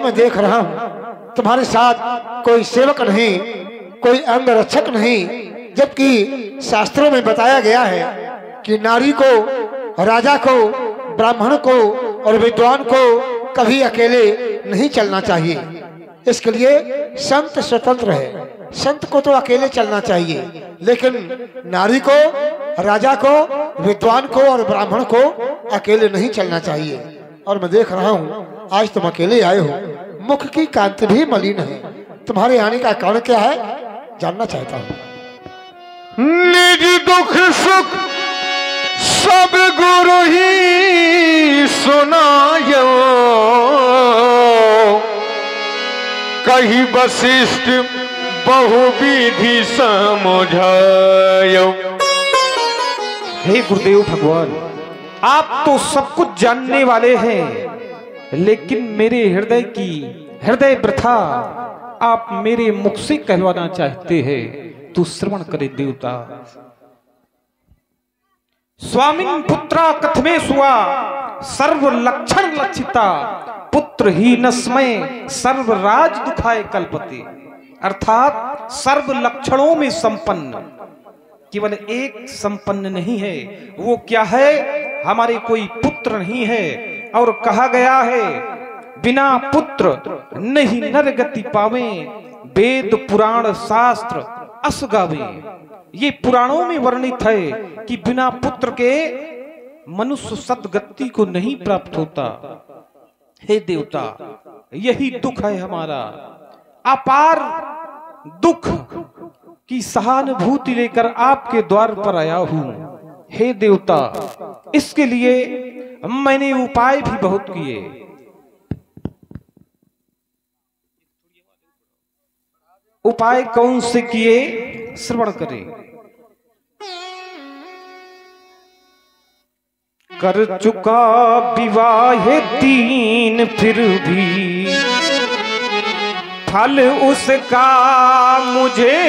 मैं देख रहा हूँ तुम्हारे साथ कोई सेवक नहीं, कोई अंग रक्षक नहीं, जबकि शास्त्रों में बताया गया है कि नारी को, राजा को, ब्राह्मण को और विद्वान को कभी अकेले नहीं चलना चाहिए। इसके लिए संत स्वतंत्र है, संत को तो अकेले चलना चाहिए, लेकिन नारी को, राजा को, विद्वान को और ब्राह्मण को अकेले नहीं चलना चाहिए। और मैं देख रहा हूँ आज तुम अकेले आए हो, मुख की कांति भी मलिन है। तुम्हारे आने का कारण क्या है जानना चाहता हूँ। निज दुख सुख सब गुरु ही सुनायो, कही वशिष्ठ बहुविधि समझायो। हे गुरुदेव भगवान, आप तो सब कुछ जानने वाले हैं, लेकिन मेरे हृदय वृथा आप मेरे मुख से कहलवाना चाहते हैं, तू श्रवण करे देवता। स्वामिन पुत्रा कथमे सुआ सर्व लक्षण लक्षिता, पुत्र ही नस्मय सर्व राज दुखाए कल्पते। अर्थात सर्व लक्षणों में संपन्न, केवल एक संपन्न नहीं है, वो क्या है? हमारे कोई पुत्र नहीं है। और कहा गया है बिना पुत्र नहीं नर गति पावे, वेद पुराण शास्त्र अस गावे। ये पुराणों में वर्णित है कि बिना पुत्र के मनुष्य सद्गति को नहीं प्राप्त होता। हे देवता, यही दुख है हमारा, अपार दुख की सहानुभूति लेकर आपके द्वार पर आया हूं। हे देवता, इसके लिए मैंने उपाय भी बहुत किए। उपाय कौन से किए, श्रवण करें। कर चुका विवाह 3 फिर भी फल उसका मुझे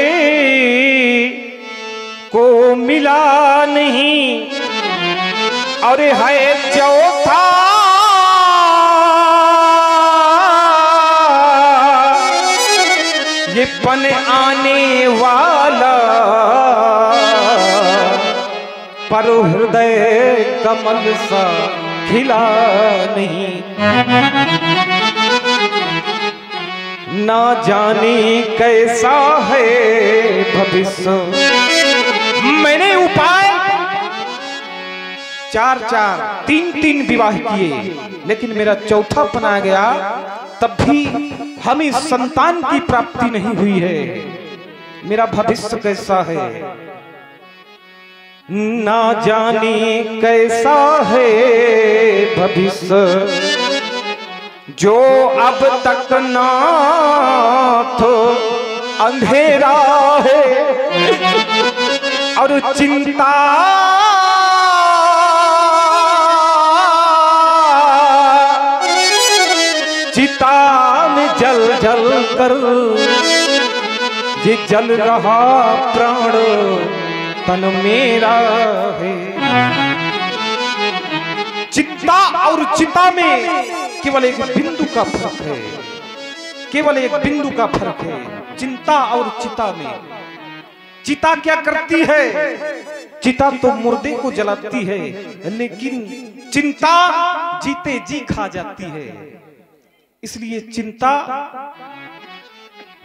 को मिला नहीं, और है चौथा ये पन आने वाला, पर हृदय कमल सा खिला नहीं। ना जाने कैसा है भविष्य। मैंने उपाय 4 3 विवाह किए, लेकिन मेरा चौथा पना गया, तब भी हमें संतान की प्राप्ति नहीं हुई है। मेरा भविष्य कैसा है? ना जाने कैसा है भविष्य, जो अब तक नाथ अंधेरा है, और चिंता चिता में जल जल कर ये जल रहा प्राण तन मेरा है। चित्ता और चिता में केवल एक बिंदु का फर्क है, केवल एक बिंदु का फर्क है चिंता और चिता में। चिता क्या करती है? चिता तो मुर्दे को जलाती है, लेकिन चिंता जीते जी खा जाती है। इसलिए चिंता,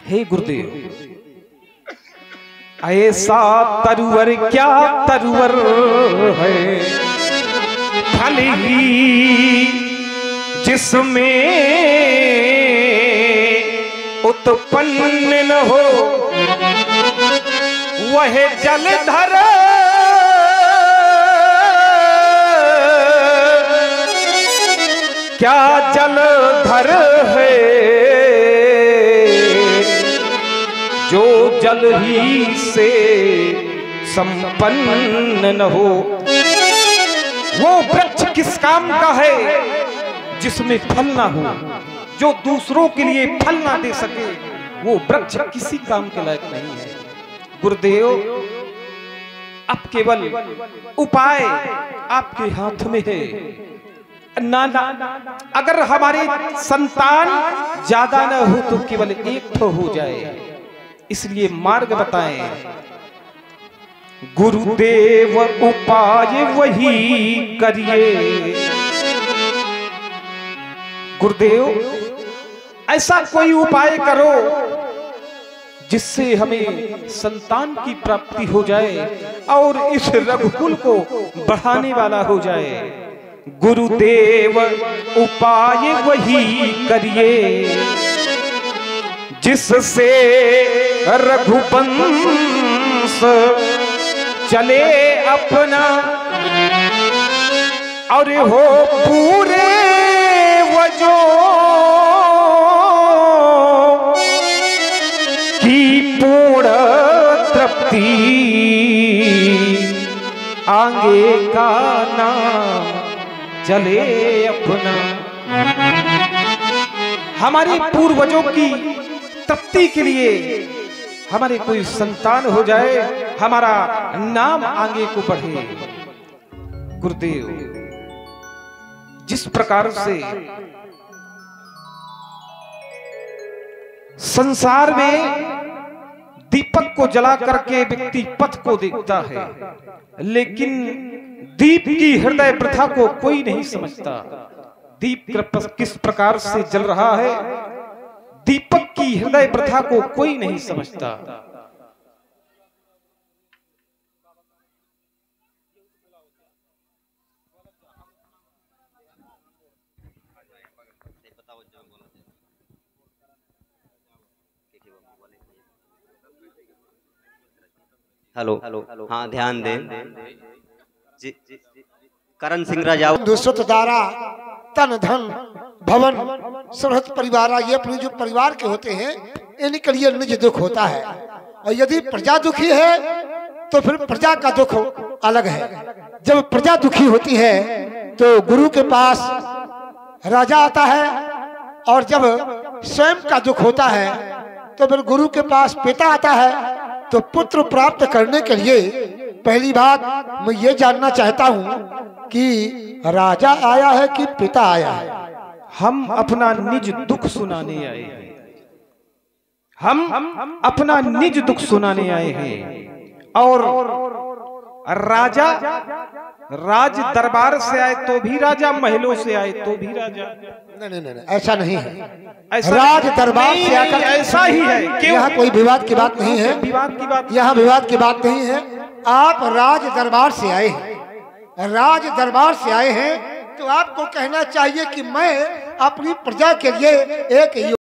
हे गुरुदेव, ऐसा तरुवर क्या तरुवर है, फल ही जिसमें उत्पन्न न हो, वह जलधर क्या जलधर है, जो जल ही से संपन्न न हो। वो वृक्ष किस काम का है जिसमें फल ना हो, जो दूसरों के लिए फल ना दे सके, वो वृक्ष किसी काम के लायक नहीं है। गुरुदेव, अब केवल उपाय आपके हाथ में है। ना ना, अगर हमारे संतान ज्यादा न हो तो केवल एक तो हो जाए, इसलिए मार्ग बताएं। गुरुदेव उपाय वही करिए। गुरुदेव ऐसा कोई उपाय करो जिससे हमें संतान की प्राप्ति हो जाए और इस रघुकुल को बढ़ाने वाला हो जाए। गुरुदेव उपाय वही करिए जिससे रघुवंश चले अपना और हो पूरे वजो की पूर्ण तृप्ति आगे का नाम चले अपना। हमारे पूर्वजों की तृप्ति के लिए हमारे कोई संतान हो जाए, हमारा नाम आगे को बढ़े। गुरुदेव जिस प्रकार से संसार में दीपक को जला करके व्यक्ति पथ को देखता है, लेकिन दीप की हृदय प्रथा को कोई नहीं समझता। दीप किस प्रकार से जल रहा है, दीपक की हृदय प्रथा को कोई नहीं समझता। हेलो, हाँ ध्यान दें जी। करण सिंह राजा दुष्ट दारा तन धन भवन सुरहत परिवार, ये अपने जो परिवार के होते हैं इनके लिए निज दुख होता है। और यदि प्रजा दुखी है तो फिर प्रजा का दुख अलग है। जब प्रजा दुखी होती है तो गुरु के पास राजा आता है, और जब स्वयं का दुख होता है तो फिर गुरु के पास पिता आता है। तो पुत्र प्राप्त करने के लिए पहली बात मैं ये जानना चाहता हूँ कि राजा आया है कि पिता आया है। हम अपना निज दुख सुनाने आए हैं। हम अपना निज दुख सुनाने आए हैं। और राजा राज दरबार से आए तो भी राजा, महलों से आए तो भी राजा। नहीं, ऐसा नहीं है। ऐसा राज दरबार से आकर ऐसा ही है। यहाँ कोई विवाद की बात नहीं है। विवाद की बात, यहाँ विवाद की बात नहीं है। आप राज दरबार से आए हैं, राज दरबार से आए हैं तो आपको कहना चाहिए कि मैं अपनी प्रजा के लिए एक